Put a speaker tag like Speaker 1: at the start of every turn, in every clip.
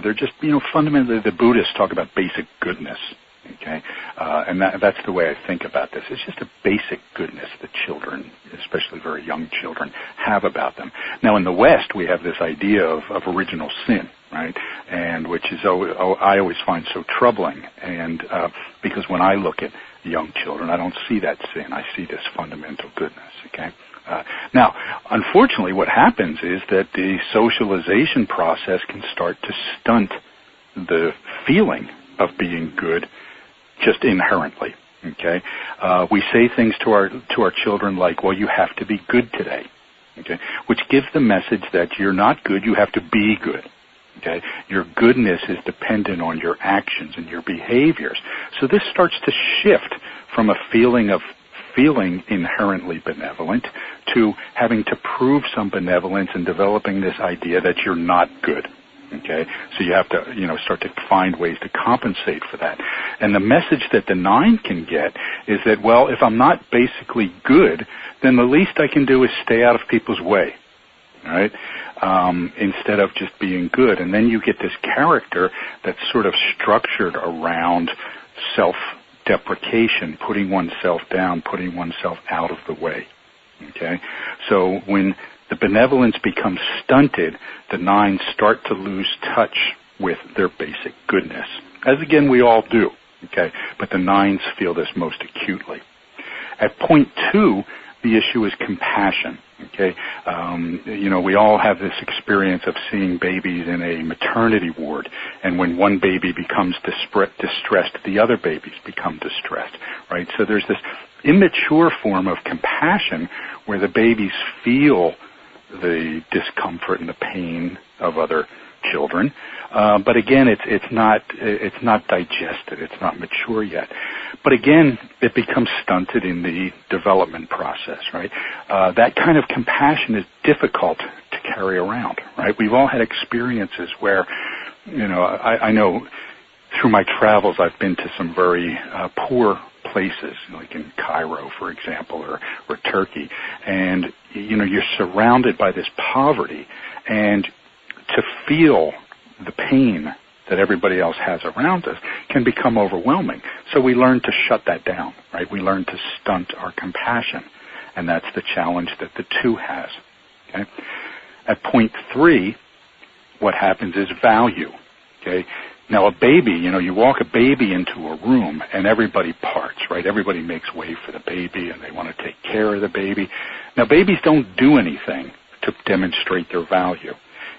Speaker 1: They're just, fundamentally the Buddhists talk about basic goodness. Okay, and that's the way I think about this. It's just a basic goodness that children, especially very young children, have about them. Now, in the West, we have this idea of original sin, right? And which is I always find so troubling. And because when I look at young children, I don't see that sin. I see this fundamental goodness. Okay. Now, unfortunately, what happens is that the socialization process can start to stunt the feeling of being good just inherently. Okay, we say things to our children like, "Well, you have to be good today," okay, which gives the message that you're not good. You have to be good. Okay, your goodness is dependent on your actions and your behaviors. So this starts to shift from a feeling inherently benevolent to having to prove some benevolence and developing this idea that you're not good. Okay, so you have to, start to find ways to compensate for that. And the message that the 9 can get is that, well, if I'm not basically good, then the least I can do is stay out of people's way, right? Instead of just being good. And then you get this character that's sort of structured around self-deprecation, putting oneself down, putting oneself out of the way. Okay, so when the benevolence becomes stunted, the 9 start to lose touch with their basic goodness. As again, we all do, okay? But the 9s feel this most acutely. At point 2, the issue is compassion, okay? We all have this experience of seeing babies in a maternity ward, and when one baby becomes distressed, the other babies become distressed, right? So there's this immature form of compassion where the babies feel the discomfort and the pain of other children, but again, it's not digested. It's not mature yet. But again, it becomes stunted in the development process, right? That kind of compassion is difficult to carry around, right? We've all had experiences where, I know through my travels, I've been to some very poor places, like in Cairo, for example, or Turkey, and you're surrounded by this poverty, and to feel the pain that everybody else has around us can become overwhelming. So we learn to shut that down, right? We learn to stunt our compassion, and that's the challenge that the 2 has. Okay. At point 3, what happens is value. Okay. Now, a baby, you walk a baby into a room and everybody parts, right? Everybody makes way for the baby and they want to take care of the baby. Now, babies don't do anything to demonstrate their value.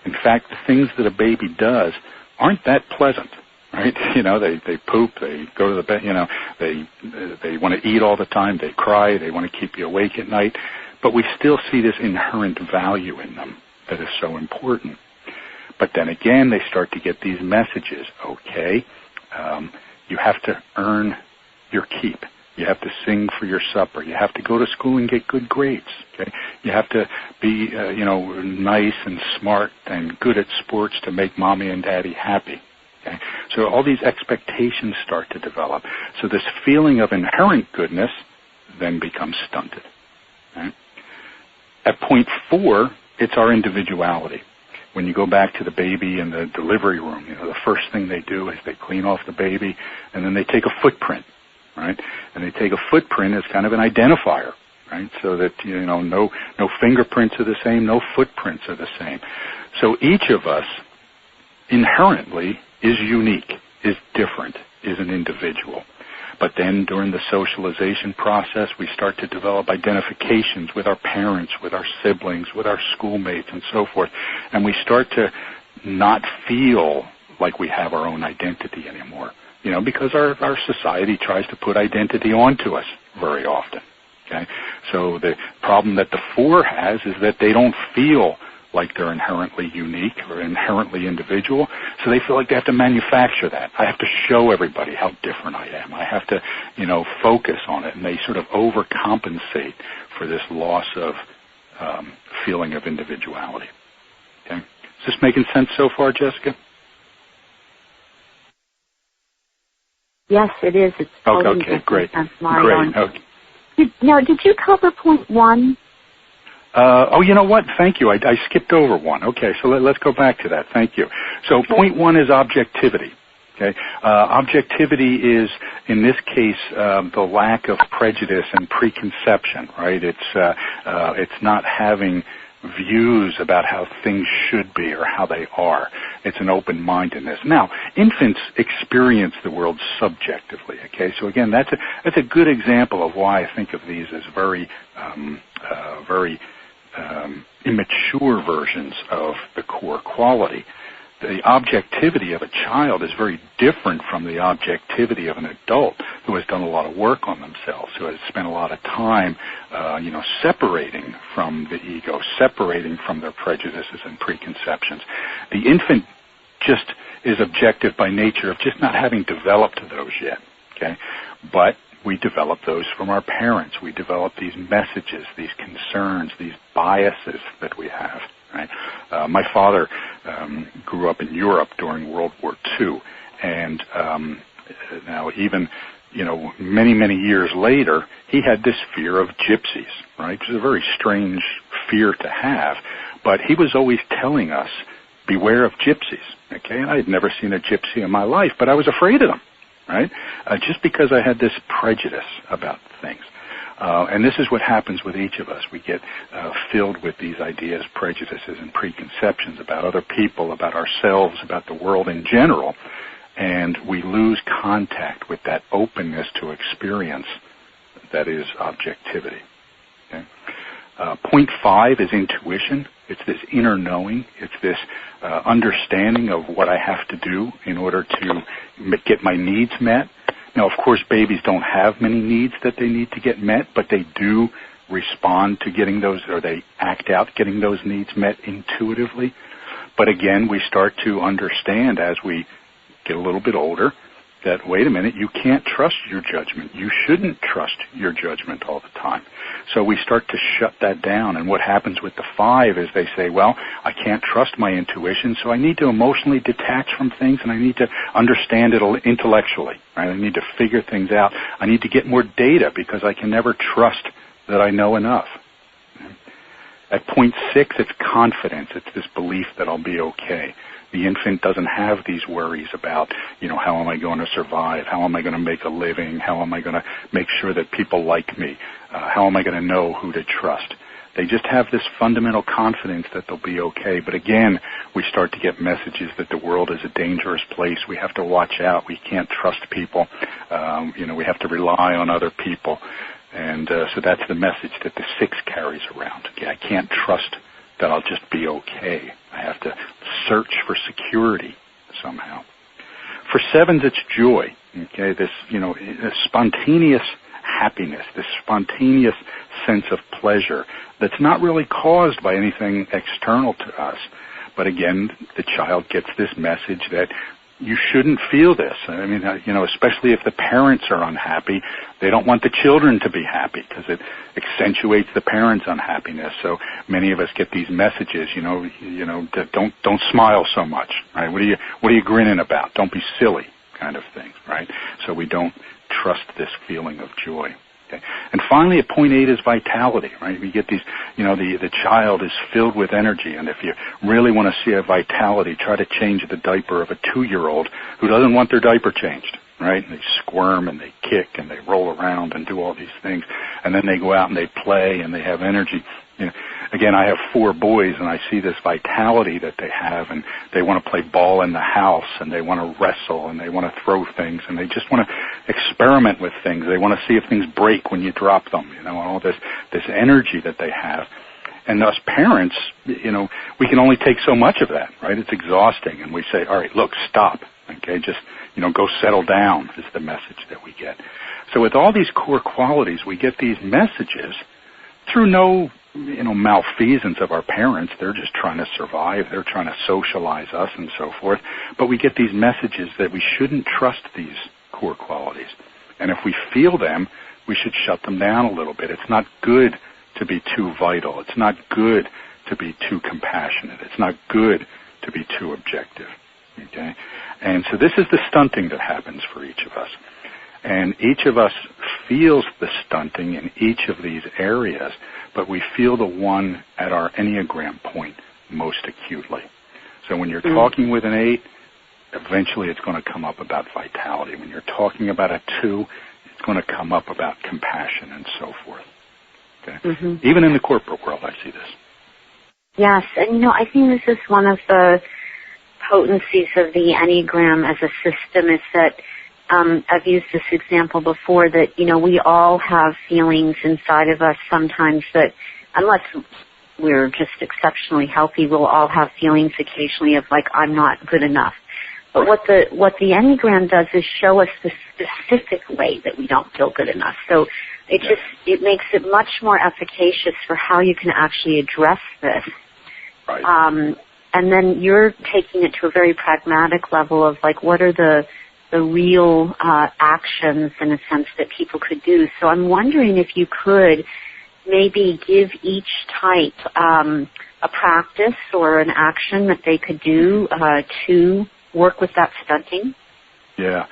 Speaker 1: In fact, the things that a baby does aren't that pleasant, right? They poop, they go to the bed, they want to eat all the time, they cry, they want to keep you awake at night. But we still see this inherent value in them that is so important. But then again, they start to get these messages. Okay, you have to earn your keep. You have to sing for your supper. You have to go to school and get good grades. Okay, you have to be, nice and smart and good at sports to make mommy and daddy happy. Okay, so all these expectations start to develop. So this feeling of inherent goodness then becomes stunted. Right? At point 4, it's our individuality. When you go back to the baby in the delivery room, the first thing they do is they clean off the baby, and then they take a footprint, right? And they take a footprint as kind of an identifier, right? So that, no fingerprints are the same, no footprints are the same. So each of us inherently is unique, is different, is an individual. But then during the socialization process, we start to develop identifications with our parents, with our siblings, with our schoolmates, and so forth. And we start to not feel like we have our own identity anymore, because our society tries to put identity onto us very often. Okay? So the problem that the 4 has is that they don't feel like they're inherently unique or inherently individual, so they feel like they have to manufacture that. I have to show everybody how different I am. I have to, focus on it, and they sort of overcompensate for this loss of feeling of individuality. Okay, is this making sense so far, Jessica?
Speaker 2: Yes, it is. It's totally
Speaker 1: okay, great.
Speaker 2: Sense,
Speaker 1: Great. Okay.
Speaker 2: Did you cover point 1?
Speaker 1: Oh, you know what? Thank you. I skipped over one. Okay, so let's go back to that. Thank you. So point one is objectivity. Okay, objectivity is, in this case, the lack of prejudice and preconception. Right? It's not having views about how things should be or how they are. It's an open-mindedness. Now, infants experience the world subjectively. Okay, so again, that's a good example of why I think of these as very immature versions of the core quality. The objectivity of a child is very different from the objectivity of an adult who has done a lot of work on themselves, who has spent a lot of time, separating from the ego, separating from their prejudices and preconceptions. The infant just is objective by nature of just not having developed those yet, okay? But we develop those from our parents. We develop these messages, these concerns, these biases that we have. Right? My father grew up in Europe during World War II, and now even many, many years later, he had this fear of gypsies. Right? Which is a very strange fear to have, but he was always telling us, "Beware of gypsies." Okay, and I had never seen a gypsy in my life, but I was afraid of them. Right? Just because I had this prejudice about things. And this is what happens with each of us. We get filled with these ideas, prejudices, and preconceptions about other people, about ourselves, about the world in general, and we lose contact with that openness to experience that is objectivity. Okay? Point five is intuition. It's this inner knowing. It's this understanding of what I have to do in order to get my needs met. Now, of course, babies don't have many needs that they need to get met, but they do respond to getting those, or they act out getting those needs met intuitively. But again, we start to understand as we get a little bit older that, wait a minute, you can't trust your judgment. You shouldn't trust your judgment all the time. So we start to shut that down. And what happens with the five is they say, well, I can't trust my intuition, so I need to emotionally detach from things, and I need to understand it intellectually. Right? I need to figure things out. I need to get more data because I can never trust that I know enough. At point six, it's confidence. It's this belief that I'll be okay. The infant doesn't have these worries about, how am I going to survive? How am I going to make a living? How am I going to make sure that people like me? How am I going to know who to trust? They just have this fundamental confidence that they'll be okay. But again, we start to get messages that the world is a dangerous place. We have to watch out. We can't trust people. We have to rely on other people. And so that's the message that the six carries around. Okay, I can't trust that I'll just be okay. I have to search for security somehow. For sevens, it's joy. Okay, this spontaneous happiness, this spontaneous sense of pleasure that's not really caused by anything external to us. But again, the child gets this message that you shouldn't feel this. I mean, especially if the parents are unhappy, they don't want the children to be happy because it accentuates the parents' unhappiness. So many of us get these messages, don't smile so much, right? What are you grinning about? Don't be silly, kind of thing, right? So we don't trust this feeling of joy. Okay. And finally, at point eight is vitality, right? We get these, the child is filled with energy, and if you really want to see a vitality, try to change the diaper of a 2-year-old who doesn't want their diaper changed, right? And they squirm and they kick and they roll around and do all these things, and then they go out and they play and they have energy. Again, I have 4 boys, and I see this vitality that they have, and they want to play ball in the house, and they want to wrestle, and they want to throw things, and they just want to experiment with things. They want to see if things break when you drop them, all this energy that they have. And us parents, we can only take so much of that, right? It's exhausting, and we say, all right, look, stop, okay, just, go settle down is the message that we get. So with all these core qualities, we get these messages through no malfeasance of our parents. They're just trying to survive. They're trying to socialize us and so forth. But we get these messages that we shouldn't trust these core qualities. And if we feel them, we should shut them down a little bit. It's not good to be too vital. It's not good to be too compassionate. It's not good to be too objective. Okay? And so this is the stunting that happens for each of us. And each of us feels the stunting in each of these areas, but we feel the one at our Enneagram point most acutely. So when you're talking with an 8, eventually it's going to come up about vitality. When you're talking about a 2, it's going to come up about compassion and so forth. Okay? Even in the corporate world, I see this.
Speaker 2: Yes, and I think this is one of the potencies of the Enneagram as a system is that I've used this example before that, we all have feelings inside of us sometimes that unless we're just exceptionally healthy, we'll all have feelings occasionally of like, I'm not good enough. But what the Enneagram does is show us the specific way that we don't feel good enough. So it makes it much more efficacious for how you can actually address this.
Speaker 1: Right.
Speaker 2: And then you're taking it to a very pragmatic level of like, what are the real actions in a sense that people could do. So I'm wondering if you could maybe give each type a practice or an action that they could do to work with that stunting. Yeah,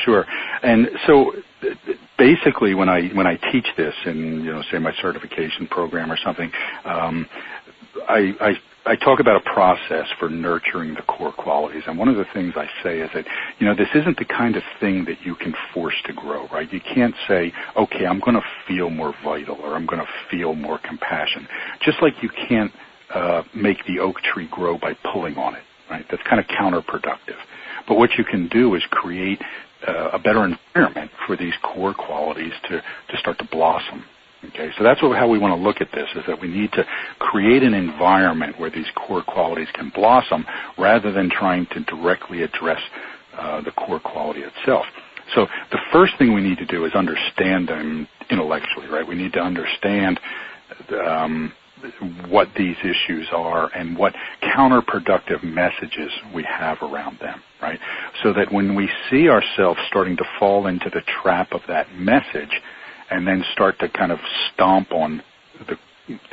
Speaker 1: sure. And so basically when I teach this in, say my certification program or something, I talk about a process for nurturing the core qualities. And one of the things I say is that, this isn't the kind of thing that you can force to grow, right? You can't say, okay, I'm going to feel more vital or I'm going to feel more compassion. Just like you can't make the oak tree grow by pulling on it, right? That's kind of counterproductive. But what you can do is create a better environment for these core qualities to start to blossom. Okay, so that's how we want to look at this, is that we need to create an environment where these core qualities can blossom rather than trying to directly address the core quality itself. So the first thing we need to do is understand them intellectually, right? We need to understand what these issues are and what counterproductive messages we have around them, right? So that when we see ourselves starting to fall into the trap of that message, and then start to kind of stomp on the